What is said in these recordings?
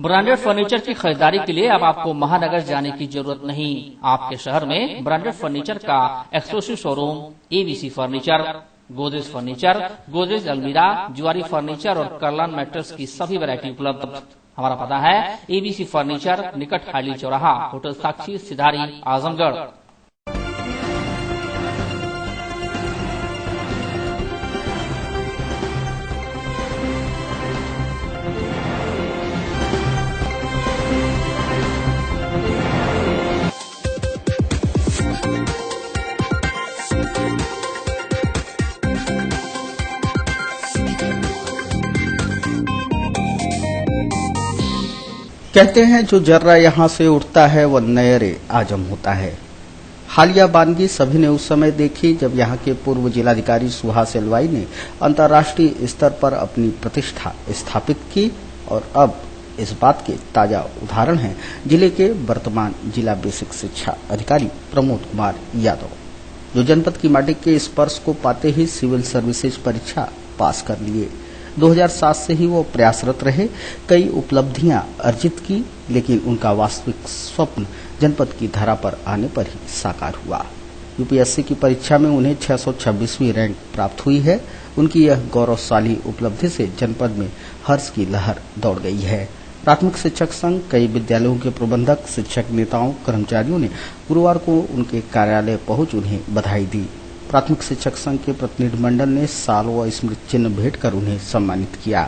Branded furniture की खरीदारी के लिए अब आपको महानगर जाने की जरूरत नहीं। आपके शहर में ब्रांडेड फर्नीचर का exclusive showroom ABC furniture, Godrej furniture, Godrej अलमीरा, जुआरी फर्नीचर और कर्लान मैट्रेस की सभी वैरायटी उपलब्ध। हमारा पता है एबीसी फर्नीचर, निकट हाइली चौराहा, होटल साक्षी, सिधारी, आजमगढ़। कहते हैं जो जर्रा यहाँ से उठता है वह नयरे आजम होता है। हालिया बानगी सभी ने उस समय देखी जब यहाँ के पूर्व जिलाधिकारी सुहास एलवाई ने अंतर्राष्ट्रीय स्तर पर अपनी प्रतिष्ठा स्थापित की और अब इस बात के ताजा उदाहरण हैं जिले के वर्तमान जिला बेसिक शिक्षा अधिकारी प्रमोद कुमार यादव, जो जनपद की माटी के स्पर्श को पाते ही सिविल सर्विसेज परीक्षा पास कर लिए। 2007 से ही वो प्रयासरत रहे, कई उपलब्धियां अर्जित की, लेकिन उनका वास्तविक स्वप्न जनपद की धरा पर आने पर ही साकार हुआ। यूपीएससी की परीक्षा में उन्हें 626वीं रैंक प्राप्त हुई है। उनकी यह गौरवशाली उपलब्धि से जनपद में हर्ष की लहर दौड़ गई है। प्राथमिक शिक्षक संघ, कई विद्यालयों के प्रबंधक, शिक्षक नेताओं, कर्मचारियों ने गुरुवार को उनके कार्यालय पहुंच उन्हें बधाई दी। प्राथमिक शिक्षक संघ के प्रतिनिधिमंडल ने साल व स्मृति चिन्ह भेंट कर उन्हें सम्मानित किया।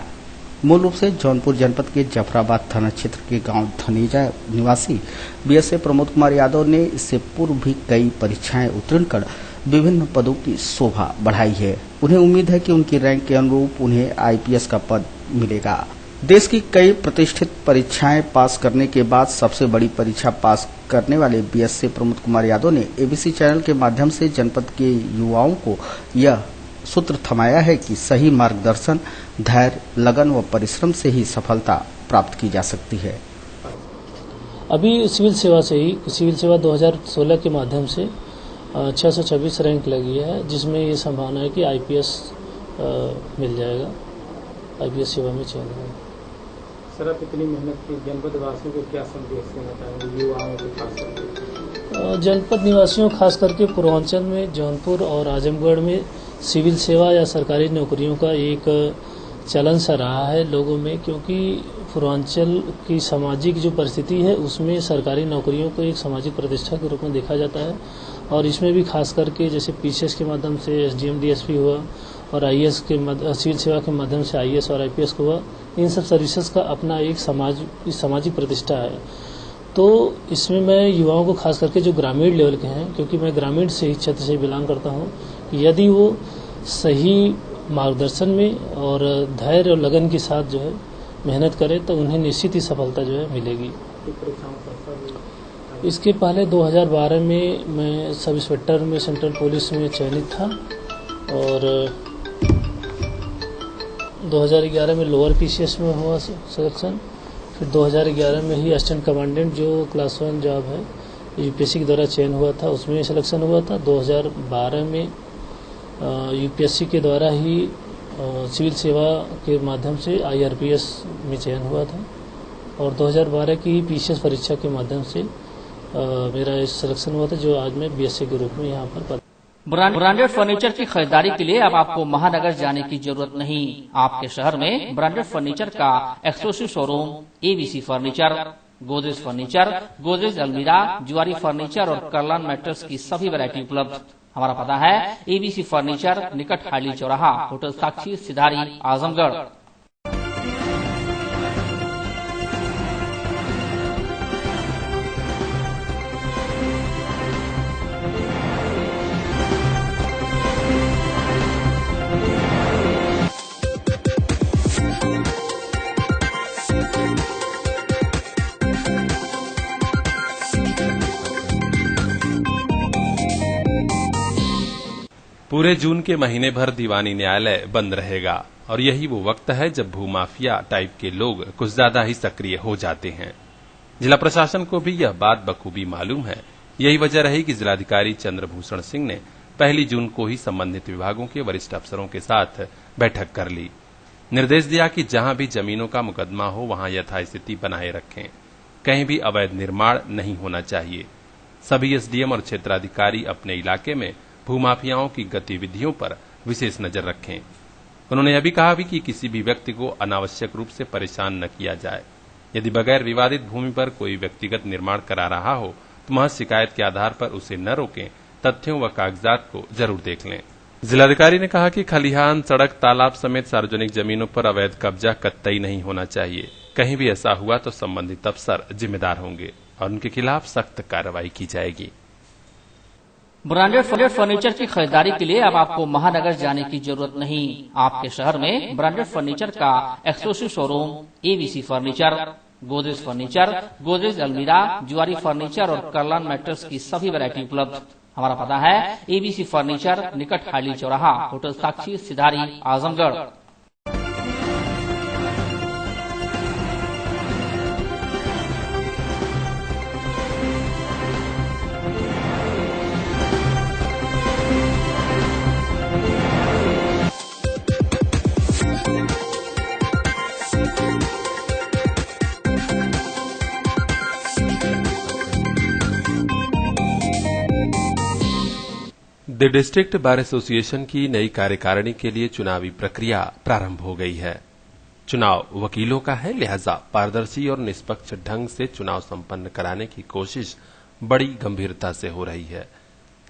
मूल रूप से जौनपुर जनपद के जफराबाद थाना क्षेत्र के गांव धनेजा निवासी बीएसए प्रमोद कुमार यादव ने इससे पूर्व भी कई परीक्षाएं उत्तीर्ण कर विभिन्न पदों की शोभा बढ़ाई है। उन्हें उम्मीद है कि उनकी रैंक के अनुरूप उन्हें आईपीएस का पद मिलेगा। देश की कई प्रतिष्ठित परीक्षाएं पास करने के बाद सबसे बड़ी परीक्षा पास करने वाले बीएसए प्रमोद कुमार यादव ने एबीसी चैनल के माध्यम से जनपद के युवाओं को यह सूत्र थमाया है कि सही मार्गदर्शन, धैर्य, लगन व परिश्रम से ही सफलता प्राप्त की जा सकती है। अभी सिविल सेवा 2016 के माध्यम से 626 रैंक लगी है, जिसमें ये संभावना है कि आईपीएस मिल जाएगा, आईपीएस सेवा में चयन होगा। सर, आप इतनी मेहनत की, जनपद वासियों को क्या संदेश देना चाहेंगे, युवाओं को खास करके? जनपद निवासियों खास करके पूर्वांचल में, जौनपुर और आजमगढ़ में सिविल सेवा या सरकारी नौकरियों का एक चलन सा रहा है लोगों में, क्योंकि पूर्वांचल की सामाजिक जो परिस्थिति है उसमें सरकारी नौकरियों को एक सामाजिक प्रतिष्ठा के रूप में देखा जाता है। और इसमें भी खास करके जैसे पीसीएस के माध्यम से एसडीएम डीएसपी हुआ और आईएएस के सिविल सेवा के माध्यम से आईएएस और आईपीएस हुआ, इन सब सर्विसेज का अपना एक सामाजिक प्रतिष्ठा है। तो इसमें मैं युवाओं को खास करके जो ग्रामीण लेवल के हैं, क्योंकि मैं ग्रामीण से ही क्षेत्र से बिलोंग करता हूँ, यदि वो सही मार्गदर्शन में और धैर्य और लगन के साथ जो है मेहनत करें तो उन्हें निश्चित ही सफलता जो है मिलेगी। इसके पहले 2012 में मैं सब इंस्पेक्टर में सेंट्रल पुलिस में चयनित था और 2011 में लोअर पीसीएस में हुआ सिलेक्शन। फिर 2011 में ही असिस्टेंट कमांडेंट जो क्लास 1 जॉब है यूपीएससी के द्वारा चयन हुआ था, उसमें सिलेक्शन हुआ था। 2012 में यूपीएससी के द्वारा ही सिविल सेवा के माध्यम से आईआरपीएस में चयन हुआ था और 2012 की पीसीएस परीक्षा के माध्यम से मेरा सिलेक्शन हुआ था, जो आज मैं बीएसए के रूप में यहाँ पर। ब्रांडेड फर्नीचर की खरीदारी के लिए अब आपको महानगर जाने की जरूरत नहीं। आपके शहर में ब्रांडेड फर्नीचर का exclusive showroom ABC furniture, Godrej furniture, Godrej अलमीरा, जुआरी फर्नीचर और कर्लान मैट्रेस की सभी वैरायटी उपलब्ध। हमारा पता है एबीसी फर्नीचर, निकट हाइली चौराहा, होटल साक्षी, सिधारी, आजमगढ़। पूरे जून के महीने भर दीवानी न्यायालय बंद रहेगा और यही वो वक्त है जब भूमाफिया टाइप के लोग कुछ ज्यादा ही सक्रिय हो जाते हैं। जिला प्रशासन को भी यह बात बखूबी मालूम है। यही वजह रही कि जिलाधिकारी चंद्रभूषण सिंह ने 1 जून को ही संबंधित विभागों के वरिष्ठ अफसरों के साथ बैठक कर ली। निर्देश दिया कि जहां भी जमीनों का मुकदमा हो वहां यथास्थिति बनाए रखें, कहीं भी अवैध निर्माण नहीं होना चाहिए। सभी एसडीएम और क्षेत्राधिकारी अपने इलाके में भूमाफियाओं की गतिविधियों पर विशेष नजर रखें। उन्होंने यह भी कहा कि किसी भी व्यक्ति को अनावश्यक रूप से परेशान न किया जाए। यदि बगैर विवादित भूमि पर कोई व्यक्तिगत निर्माण करा रहा हो तो महज शिकायत के आधार पर उसे न रोकें, तथ्यों व कागजात को जरूर देख लें। जिलाधिकारी ने कहा कि खलिहान, सड़क, तालाब समेत सार्वजनिक जमीनों पर अवैध कब्जा कतई नहीं होना चाहिए। कहीं भी ऐसा हुआ तो संबंधित अफसर जिम्मेदार होंगे और उनके खिलाफ सख्त कार्रवाई की जाएगी। ब्रांडेड फर्नीचर की खरीदारी के लिए अब आपको महानगर जाने की जरूरत नहीं। आपके शहर में ब्रांडेड फर्नीचर का exclusive showroom ABC furniture, Godrej furniture, Godrej अलमीरा, जुआरी फर्नीचर और कर्लन मैट्रेस की सभी वैरायटी उपलब्ध। हमारा पता है एबीसी फर्नीचर, निकट हाली चौराहा, hotel Sakshi, Sidhari, Azamgarh. The district bar association की नई कार्यकारिणी के लिए चुनावी प्रक्रिया प्रारंभ हो गई है। चुनाव वकीलों का है, लिहाजा पारदर्शी और निष्पक्ष ढंग से चुनाव संपन्न कराने की कोशिश बड़ी गंभीरता से हो रही है।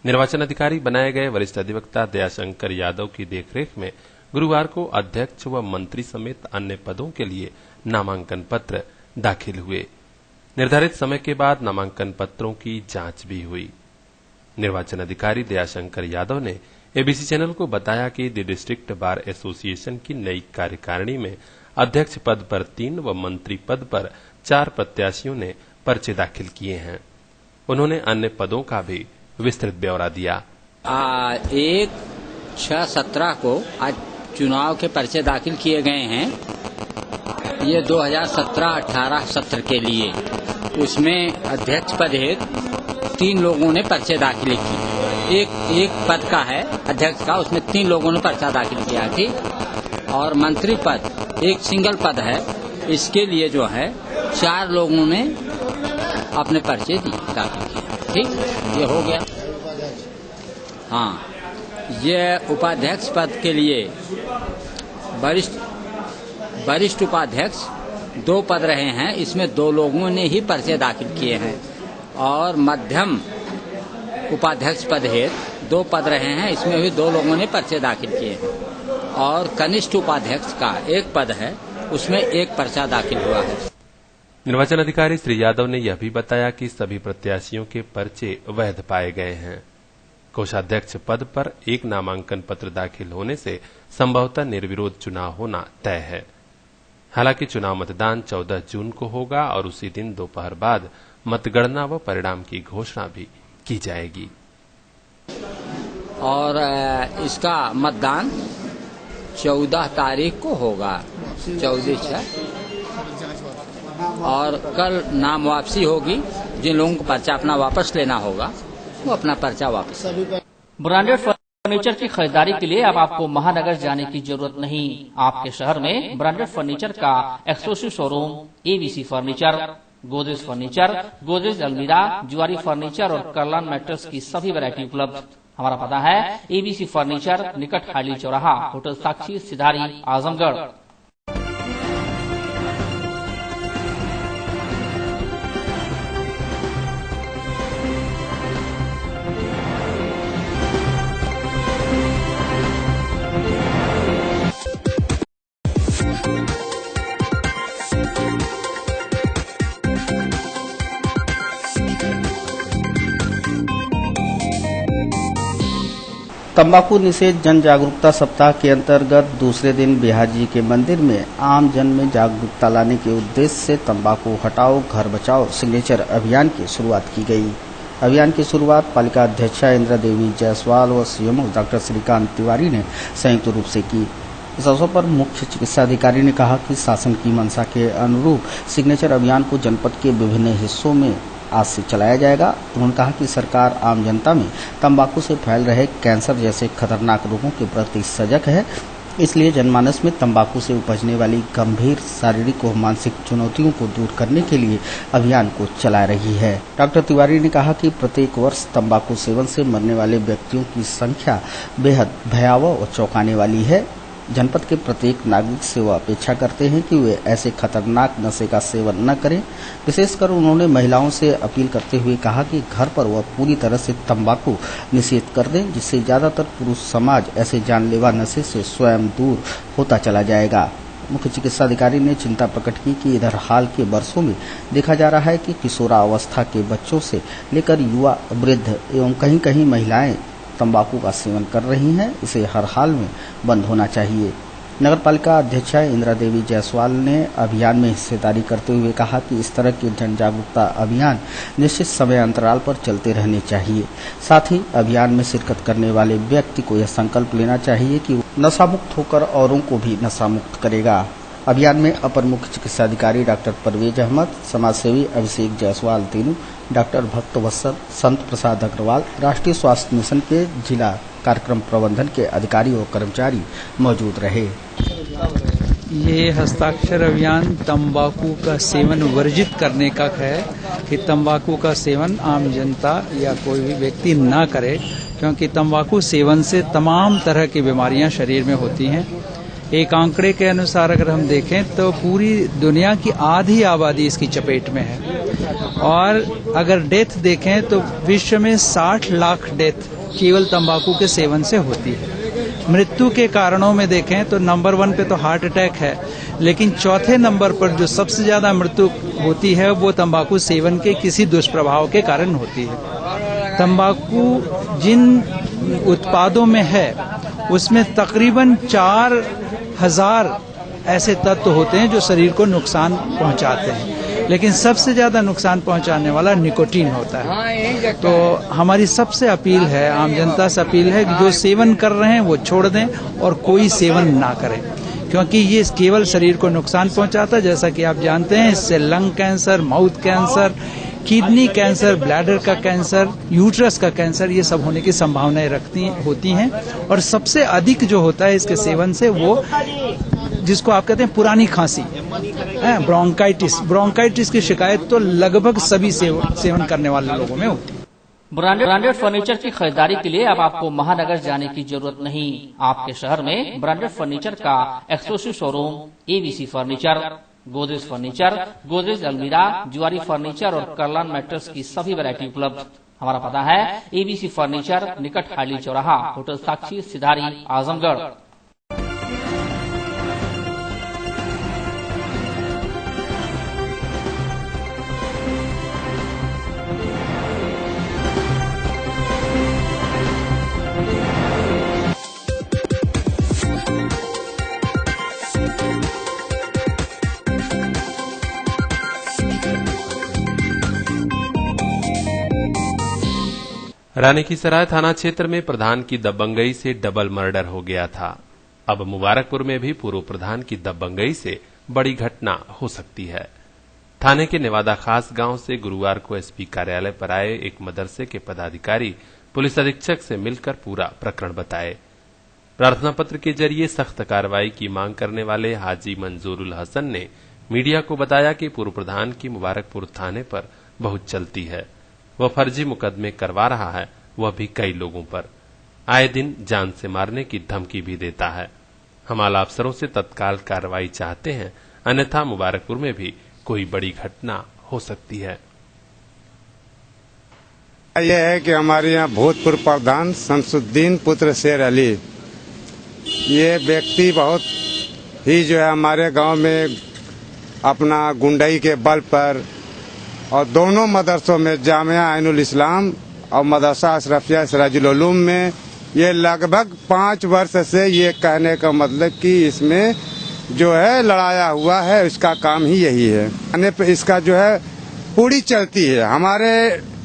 निर्वाचन अधिकारी बनाए गए वरिष्ठ अधिवक्ता दयाशंकर यादव की देखरेख में गुरुवार को अध्यक्ष व मंत्री समेत अन्य पदों के लिए नामांकन पत्र दाखिल हुए। निर्धारित समय के बाद नामांकन पत्रों की जांच भी हुई। निर्वाचन अधिकारी दयाशंकर यादव ने एबीसी चैनल को बताया कि द डिस्ट्रिक्ट बार एसोसिएशन की नई कार्यकारिणी में अध्यक्ष पद पर 3 व मंत्री पद पर 4 प्रत्याशियों ने पर्चे दाखिल किए हैं। उन्होंने अन्य पदों का भी विस्तृत ब्यौरा दिया। 1/6/17 को आज चुनाव के पर्चे दाखिल किए गए हैं। ये 2017-18 सत्र के लिए, उसमें अध्यक्ष पद हेतु 3 लोगों ने पर्चे दाखिल किए। एक पद का है अध्यक्ष का, उसमें 3 लोगों ने पर्चा दाखिल किया थी। और मंत्री पद एक सिंगल पद है, इसके लिए जो है 4 लोगों ने अपने पर्चे दाखिल किए। ठीक, ये हो गया। हाँ, ये उपाध्यक्ष पद के लिए वरिष्ठ उपाध्यक्ष 2 पद रहे हैं, इसमें 2 लोगों ने ही पर्चे दाखिल किए हैं। और मध्यम उपाध्यक्ष पद हेतु 2 पद रहे हैं, इसमें भी 2 लोगों ने पर्चे दाखिल किए हैं। और कनिष्ठ उपाध्यक्ष का 1 पद है, उसमें 1 पर्चा दाखिल हुआ है। निर्वाचन अधिकारी श्री यादव ने यह भी बताया कि सभी प्रत्याशियों के पर्चे वैध पाए गए हैं। कोषाध्यक्ष पद पर 1 नामांकन पत्र दाखिल होने से संभवतः निर्विरोध चुनाव होना तय है। हालांकि चुनाव मतदान 14 जून को होगा और उसी दिन दोपहर बाद मतगणना व परिणाम की घोषणा भी की जाएगी। और इसका मतदान 14 तारीख को होगा, 14/6। और कल नाम वापसी होगी। जिन लोगों को पर्चा अपना वापस लेना होगा वो अपना पर्चा वापस। ब्रांडेड फर्नीचर की खरीदारी के लिए अब आपको महानगर जाने की जरूरत नहीं। आपके शहर में ब्रांडेड फर्नीचर का exclusive showroom ABC furniture, Godrej furniture, Godrej अलमीरा, जुआरी फर्नीचर और कर्लन मैट्रेस की सभी वैरायटी उपलब्ध। हमारा पता है एबीसी फर्नीचर, निकट हाली चौराहा, होटल साक्षी, सिधारी, आजमगढ़। तंबाकू निषेध जन जागरूकता सप्ताह के अंतर्गत दूसरे दिन बिहार जी के मंदिर में आम जन में जागरूकता लाने के उद्देश्य से तंबाकू हटाओ घर बचाओ सिग्नेचर अभियान की शुरुआत की गई। अभियान की शुरुआत पालिका अध्यक्षा इंद्रा देवी जायसवाल व सीएमओ डॉक्टर श्रीकांत तिवारी ने संयुक्त रूप से की। इस अवसर पर मुख्य चिकित्सा अधिकारी ने कहा कि शासन की मंशा के अनुरूप सिग्नेचर अभियान को जनपद के विभिन्न हिस्सों में आज से चलाया जाएगा। उन्होंने कहा कि सरकार आम जनता में तंबाकू से फैल रहे कैंसर जैसे खतरनाक रोगों के प्रति सजग है। इसलिए जनमानस में तंबाकू से उपजने वाली गंभीर शारीरिक और मानसिक चुनौतियों को दूर करने के लिए अभियान को चला रही है। डॉक्टर तिवारी ने कहा कि प्रत्येक वर्ष तंबाकू सेवन से मरने वाले व्यक्तियों की संख्या बेहद भयावह और चौंकाने वाली है। जनपद के प्रत्येक नागरिक से वो अपेक्षा करते हैं कि वे ऐसे खतरनाक नशे का सेवन न करें। विशेषकर उन्होंने महिलाओं से अपील करते हुए कहा कि घर पर वह पूरी तरह से तंबाकू निषेध कर दें, जिससे ज्यादातर पुरुष समाज ऐसे जानलेवा नशे से स्वयं दूर होता चला जाएगा। मुख्य चिकित्सा अधिकारी ने चिंता प्रकट की कि इधर हाल के वर्षों में देखा जा रहा है कि किशोरावस्था के बच्चों से लेकर युवा, वृद्ध एवं कहीं कहीं महिलाएं तंबाकू का सेवन कर रही हैं। इसे हर हाल में बंद होना चाहिए। नगर पालिका अध्यक्षा इंदिरा देवी जायसवाल ने अभियान में हिस्सेदारी करते हुए कहा कि इस तरह के जन जागरूकता अभियान निश्चित समय अंतराल पर चलते रहने चाहिए। साथ ही अभियान में शिरकत करने वाले व्यक्ति को यह संकल्प लेना चाहिए कि वो नशा मुक्त होकर औरों को भी नशा मुक्त करेगा। अभियान में अपर मुख्य चिकित्सा अधिकारी डॉक्टर परवेज अहमद, समाजसेवी अभिषेक जायसवाल तीनू, डॉक्टर भक्तवत्सल, संत प्रसाद अग्रवाल, राष्ट्रीय स्वास्थ्य मिशन के जिला कार्यक्रम प्रबंधन के अधिकारी और कर्मचारी मौजूद रहे। ये हस्ताक्षर अभियान तंबाकू का सेवन वर्जित करने का है कि तंबाकू का सेवन आम जनता या कोई भी व्यक्ति ना करे, क्योंकि तंबाकू सेवन से तमाम तरह की बीमारियां शरीर में होती हैं। एक आंकड़े के अनुसार अगर हम देखें तो पूरी दुनिया की आधी आबादी इसकी चपेट में है, और अगर डेथ देखें तो विश्व में 60 लाख डेथ केवल तंबाकू के सेवन से होती है। मृत्यु के कारणों में देखें तो नंबर 1 पे तो हार्ट अटैक है, लेकिन चौथे नंबर पर जो सबसे ज्यादा मृत्यु होती है वो तंबाकू सेवन के किसी दुष्प्रभाव के कारण होती है। तंबाकू जिन उत्पादों में है उसमें तकरीबन 4000 ऐसे तत्व होते हैं जो शरीर को नुकसान पहुंचाते हैं, लेकिन सबसे ज्यादा नुकसान पहुंचाने वाला निकोटीन होता है। तो हमारी सबसे अपील है, आम जनता से अपील है कि जो सेवन कर रहे हैं वो छोड़ दें और कोई सेवन ना करें, क्योंकि ये केवल शरीर को नुकसान पहुंचाता है। जैसा कि आप जानते हैं, इससे lung cancer, mouth cancer, kidney cancer, bladder का कैंसर, यूट्रस का कैंसर, ये सब होने की संभावनाएं होती हैं। और सबसे अधिक जो होता है इसके सेवन से वो जिसको आप कहते हैं पुरानी खांसी, ब्रोंकाइटिस की शिकायत तो लगभग सभी सेवन करने वाले लोगों में होती है। ब्रांडेड फर्नीचर की खरीदारी के लिए अब आपको महानगर जाने की जरूरत नहीं। आपके शहर में ब्रांडेड फर्नीचर का exclusive showroom ABC furniture, Godrej furniture, Godrej अलमीरा, जुआरी फर्नीचर और करलान मैट्रेस की सभी वैरायटी उपलब्ध। हमारा पता है एबीसी फर्नीचर, निकट हाइली चौराहा, होटल साक्षी, सिधारी, आजमगढ़। रानी की सराय थाना क्षेत्र में प्रधान की दबंगई से डबल मर्डर हो गया था। अब मुबारकपुर में भी पूर्व प्रधान की दबंगई से बड़ी घटना हो सकती है। थाने के नेवादा खास गांव से गुरुवार को एसपी कार्यालय पर आए एक मदरसे के पदाधिकारी पुलिस अधीक्षक से मिलकर पूरा प्रकरण बताए। प्रार्थना पत्र के जरिए सख्त कार्रवाई की मांग करने वाले हाजी मंजूरुल हसन ने मीडिया को बताया कि पूर्व प्रधान की मुबारकपुर थाने पर बहुत चलती है। वह फर्जी मुकदमे करवा रहा है, वह भी कई लोगों पर। आए दिन जान से मारने की धमकी भी देता है। हम आला अफसरों से तत्काल कार्रवाई चाहते हैं, अन्यथा मुबारकपुर में भी कोई बड़ी घटना हो सकती है। यह है कि हमारे यहाँ भूतपूर्व प्रधान शमसुद्दीन पुत्र शेर अली, ये व्यक्ति बहुत ही जो है हमारे गांव में अपना गुंडई के बल पर और दोनों मदरसों में जामिया आइनुल इस्लाम और मदरसा अशरफिया सिराजुल उलूम में ये लगभग 5 वर्ष से ये कहने का मतलब कि इसमें जो है लड़ाया हुआ है, इसका काम ही यही है। आने पे इसका जो है पूरी चलती है।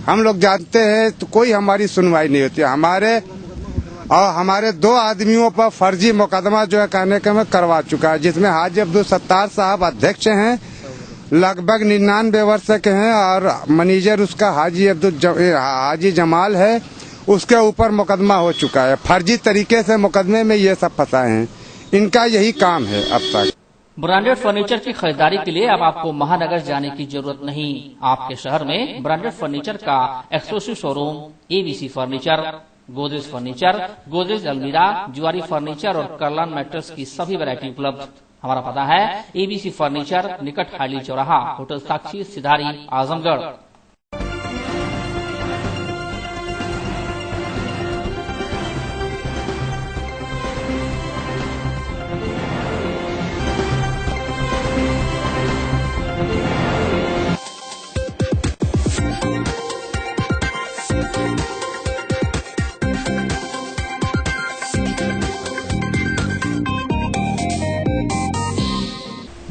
हम लोग जानते हैं तो कोई हमारी सुनवाई नहीं होती। हमारे 2 आदमियों पर फर्जी मुकदमा जो है कहने का मैं करवा चुका है, जिसमें हाजी अब्दुल सत्तार साहब अध्यक्ष हैं, लगभग 99 वर्ष के हैं, और मैनेजर उसका हाजी जमाल है, उसके ऊपर मुकदमा हो चुका है। फर्जी तरीके से मुकदमे में ये सब फंसाए हैं। इनका यही काम है अब तक। ब्रांडेड फर्नीचर की खरीदारी के लिए अब आपको महानगर जाने की जरूरत नहीं। आपके शहर में ब्रांडेड फर्नीचर का exclusive showroom ABC furniture, Godrej furniture, Godrej अलमीरा, जुआरी फर्नीचर और कर्लान मैट्रेस की सभी वैरायटी उपलब्ध। हमारा पता है एबीसी फर्नीचर, निकट हाइली चौराहा, होटल साक्षी, सिधारी, आजमगढ़।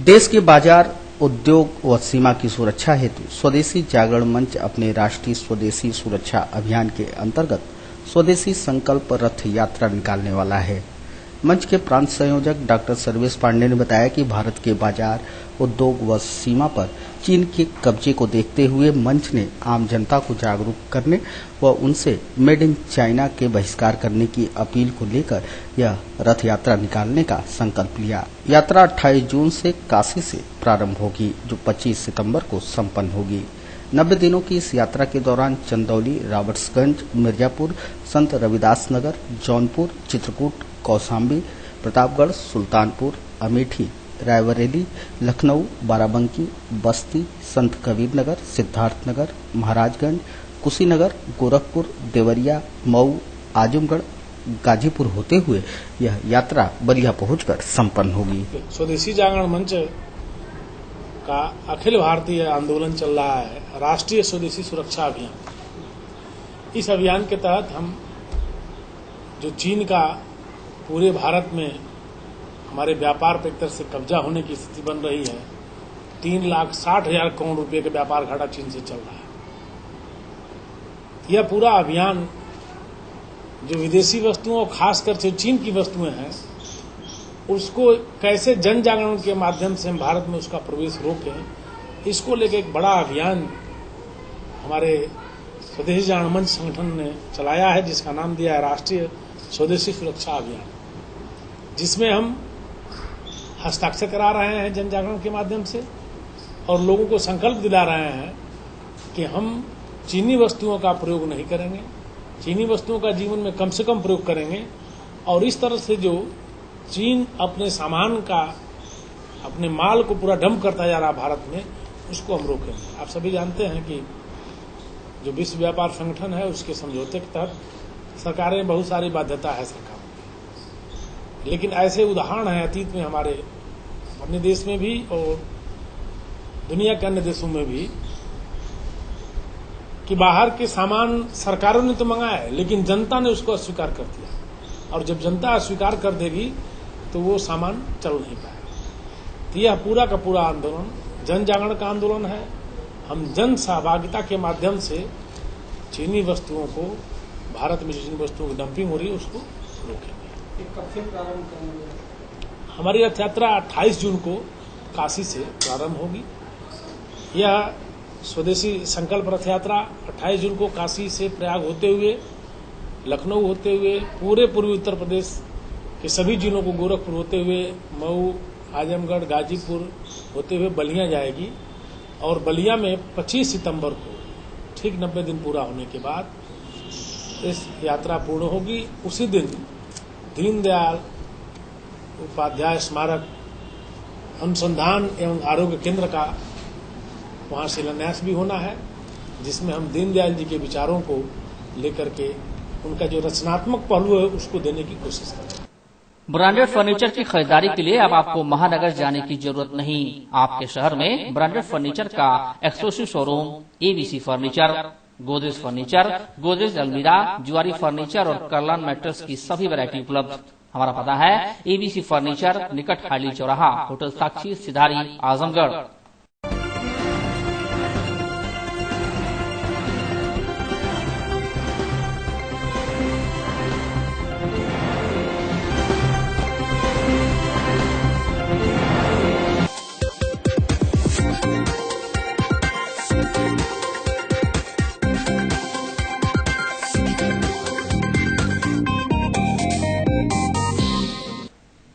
देश के बाजार, उद्योग व सीमा की सुरक्षा हेतु स्वदेशी जागरण मंच अपने राष्ट्रीय स्वदेशी सुरक्षा अभियान के अंतर्गत स्वदेशी संकल्प रथ यात्रा निकालने वाला है। मंच के प्रांत संयोजक डॉक्टर सर्वेश पांडे ने बताया कि भारत के बाजार, उद्योग व सीमा पर चीन के कब्जे को देखते हुए मंच ने आम जनता को जागरूक करने व उनसे मेड इन चाइना के बहिष्कार करने की अपील को लेकर यह रथ यात्रा निकालने का संकल्प लिया। यात्रा 28 जून से काशी से प्रारंभ होगी, जो 25 सितंबर को संपन्न होगी। 90 दिनों की इस यात्रा के दौरान चंदौली, राबर्ट्सगंज, मिर्जापुर, संत रविदास नगर, जौनपुर, चित्रकूट, कौशाम्बी, प्रतापगढ़, सुल्तानपुर, अमेठी, रायबरेली, लखनऊ, बाराबंकी, बस्ती, संत कबीर नगर, सिद्धार्थ नगर, महाराजगंज, कुशीनगर, गोरखपुर, देवरिया, मऊ, आजमगढ़, गाजीपुर होते हुए यह यात्रा बलिया पहुंचकर संपन्न होगी। स्वदेशी जागरण मंच का अखिल भारतीय आंदोलन चल रहा है, राष्ट्रीय स्वदेशी सुरक्षा अभियान। इस अभियान के तहत हम जो चीन का पूरे भारत में हमारे व्यापार पे एक तरह से कब्जा होने की स्थिति बन रही है, 3,60,000 करोड़ रुपए के व्यापार घाटा चीन से चल रहा है। यह पूरा अभियान जो विदेशी वस्तुओं और खासकर जो चीन की वस्तुएं हैं, उसको कैसे जन जागरण के माध्यम से हम भारत में उसका प्रवेश रोकें, इसको लेकर एक बड़ा अभियान हमारे स्वदेशी जागरण मंच संगठन ने चलाया है, जिसका नाम दिया है राष्ट्रीय स्वदेशी सुरक्षा अभियान, जिसमें हम हस्ताक्षर करा रहे हैं जन जागरण के माध्यम से और लोगों को संकल्प दिला रहे हैं कि हम चीनी वस्तुओं का प्रयोग नहीं करेंगे, चीनी वस्तुओं का जीवन में कम से कम प्रयोग करेंगे और इस तरह से जो चीन अपने सामान का, अपने माल को पूरा डंप करता जा रहा भारत में, उसको हम रोकेंगे। आप सभी जानते हैं कि जो विश्व व्यापार संगठन है, उसके समझौते के तहत सरकारें बहुत सारी बाध्यता है सरकार, लेकिन ऐसे उदाहरण हैं अतीत में हमारे अपने देश में भी और दुनिया के अन्य देशों में भी कि बाहर के सामान सरकारों ने तो मंगाया है, लेकिन जनता ने उसको अस्वीकार कर दिया और जब जनता अस्वीकार कर देगी तो वो सामान चल नहीं पाएगा। तो यह पूरा का पूरा आंदोलन जन जागरण का आंदोलन है। हम जन सहभागिता के माध्यम से चीनी वस्तुओं को, भारत में जो चीनी वस्तुओं की डंपिंग हो रही है, उसको रोकेंगे। कब से प्रारंभ करेंगे? हमारी रथ यात्रा 28 जून को काशी से प्रारंभ होगी। यह स्वदेशी संकल्प रथ यात्रा 28 जून को काशी से प्रयाग होते हुए, लखनऊ होते हुए, पूरे पूर्वी उत्तर प्रदेश के सभी जिलों को, गोरखपुर होते हुए, मऊ, आजमगढ़, गाजीपुर होते हुए बलिया जाएगी और बलिया में 25 सितंबर को ठीक 90 दिन पूरा होने के बाद इस यात्रा पूर्ण होगी। उसी दिन दीनदयाल उपाध्याय स्मारक अनुसंधान एवं आरोग्य केंद्र का वहां शिलान्यास भी होना है, जिसमें हम दीनदयाल जी के विचारों को लेकर के उनका जो रचनात्मक पहलू है उसको देने की कोशिश करें। ब्रांडेड फर्नीचर की खरीदारी के लिए अब आपको महानगर जाने की जरूरत नहीं। आपके शहर में ब्रांडेड फर्नीचर का exclusive showroom ABC furniture, Godrej furniture, Godrej अलमीरा, जुआरी फर्नीचर और कर्लान मैट्रेस की सभी वैरायटी उपलब्ध। हमारा पता है एबीसी फर्नीचर, निकट हाइली चौराहा, होटल साक्षी, सिधारी, आजमगढ़।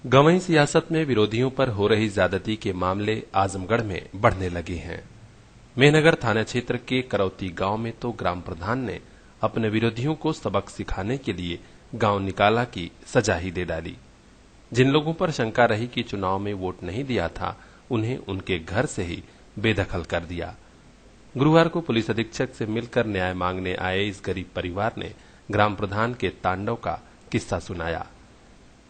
गंवई सियासत में विरोधियों पर हो रही ज्यादती के मामले आजमगढ़ में बढ़ने लगे हैं। मेहनगर थाना क्षेत्र के करौती गांव में तो ग्राम प्रधान ने अपने विरोधियों को सबक सिखाने के लिए गांव निकाला की सजा ही दे डाली। जिन लोगों पर शंका रही कि चुनाव में वोट नहीं दिया था, उन्हें उनके घर से ही बेदखल कर दिया। गुरुवार को पुलिस अधीक्षक से मिलकर न्याय मांगने आए इस गरीब परिवार ने ग्राम प्रधान के तांडव का किस्सा सुनाया।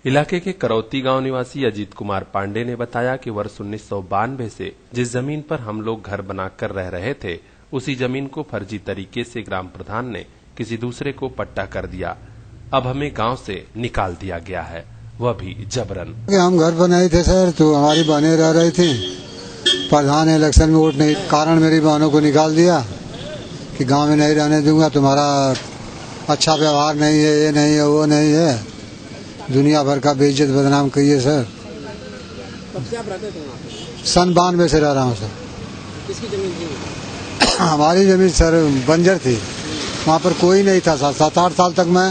इलाके के करौती गांव निवासी अजीत कुमार पांडे ने बताया कि वर्ष 1992 से जिस जमीन पर हम लोग घर बनाकर रह रहे थे, उसी जमीन को फर्जी तरीके से ग्राम प्रधान ने किसी दूसरे को पट्टा कर दिया। अब हमें गांव से निकाल दिया गया है, वह भी जबरन। हम घर बनाए थे सर, तो हमारी बहनें रह रही थी। प्रधान इलेक्शन में वोट नहीं कारण मेरी बहनों को निकाल दिया कि गांव में नहीं रहने दूंगा, तुम्हारा अच्छा व्यवहार नहीं है, ये नहीं है, वो नहीं है, दुनिया भर का बेइज्जत बदनाम कहिए सर। कब से आप रहते थे वहाँ पे? सन 92 से रह रहा हूँ सर। किसकी जमीन थी? हमारी जमीन सर बंजर थी, वहाँ पर कोई नहीं था सर। 7-8 साल तक मैं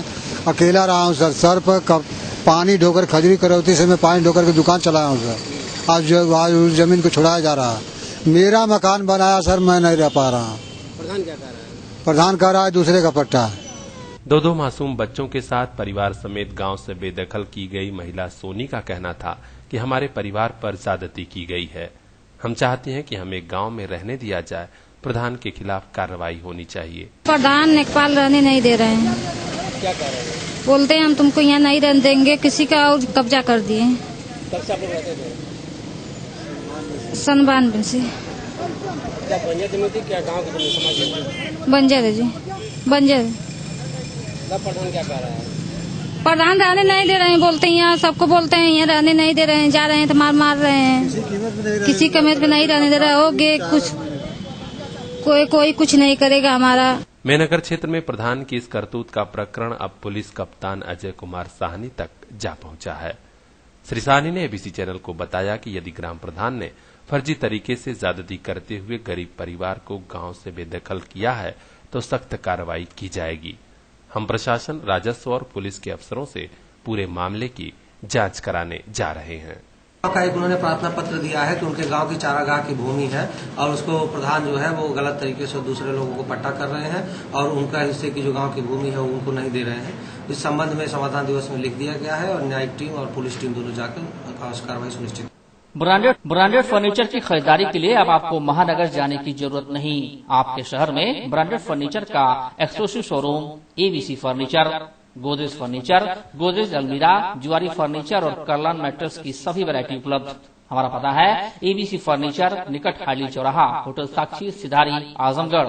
अकेला रहा हूँ सर। सर पर पानी ढोकर खजरी करौती से मैं पानी ढोकर के दुकान चलाया हूँ सर। आज उस जमीन को छुड़ाया जा रहा है। मेरा मकान बनाया सर, मैं नहीं रह पा रहा। प्रधान क्या कह रहा है? प्रधान कह रहा है दूसरे का पट्टा है। दो मासूम बच्चों के साथ परिवार समेत गांव से बेदखल की गई महिला सोनी का कहना था कि हमारे परिवार पर ज्यादती की गई है। हम चाहते हैं कि हमें गांव में रहने दिया जाए। प्रधान के खिलाफ कार्रवाई होनी चाहिए। प्रधान लेखपाल रहने नहीं दे रहे हैं। क्या कह रहे हैं? बोलते हैं हम तुमको यहाँ नहीं रहने देंगे, किसी का और कब्जा कर दिए। कब से आप लोग रहते थे? सन 92 से। क्या बंजर जमीन थी, क्या गाँव की जमीन, समाज की? बंजर है जी, बंजर। प्रधान क्या कह रहा है? प्रधान रहने नहीं दे रहे हैं, बोलते हैं यहाँ सबको बोलते हैं यहाँ रहने नहीं दे रहे हैं, जा रहे हैं तो मार रहे हैं, किसी कीमत पे नहीं रहने दे रहे हो गे कुछ कोई कुछ नहीं करेगा हमारा। मेहनगर क्षेत्र में प्रधान की इस करतूत का प्रकरण अब पुलिस कप्तान अजय कुमार साहनी तक जा पहुंचा है। श्री साहनी ने एबीसी चैनल को बताया कि यदि ग्राम प्रधान ने फर्जी तरीके से ज्यादती करते हुए गरीब परिवार को गांव से बेदखल किया है तो सख्त कार्रवाई की जाएगी। हम प्रशासन, राजस्व और पुलिस के अफसरों से पूरे मामले की जांच कराने जा रहे हैं। का एक उन्होंने प्रार्थना पत्र दिया है कि उनके गांव की चारागाह की भूमि है और उसको प्रधान जो है वो गलत तरीके से दूसरे लोगों को पट्टा कर रहे हैं और उनका हिस्से की जो गांव की भूमि है उनको नहीं दे रहे हैं। इस संबंध में समाधान दिवस में लिख दिया गया है और न्यायिक टीम और पुलिस टीम दोनों जाकर कार्रवाई सुनिश्चित। ब्रांडेड फर्नीचर की खरीदारी के लिए अब आपको महानगर जाने की जरूरत नहीं। आपके शहर में ब्रांडेड फर्नीचर का exclusive showroom ABC furniture, Godrej furniture, Godrej अलमीरा, जुआरी फर्नीचर और कर्लान मैट्रेस की सभी वैरायटी उपलब्ध। हमारा पता है एबीसी फर्नीचर, निकट हाइली चौराहा, होटल साक्षी, सिधारी, आजमगढ़।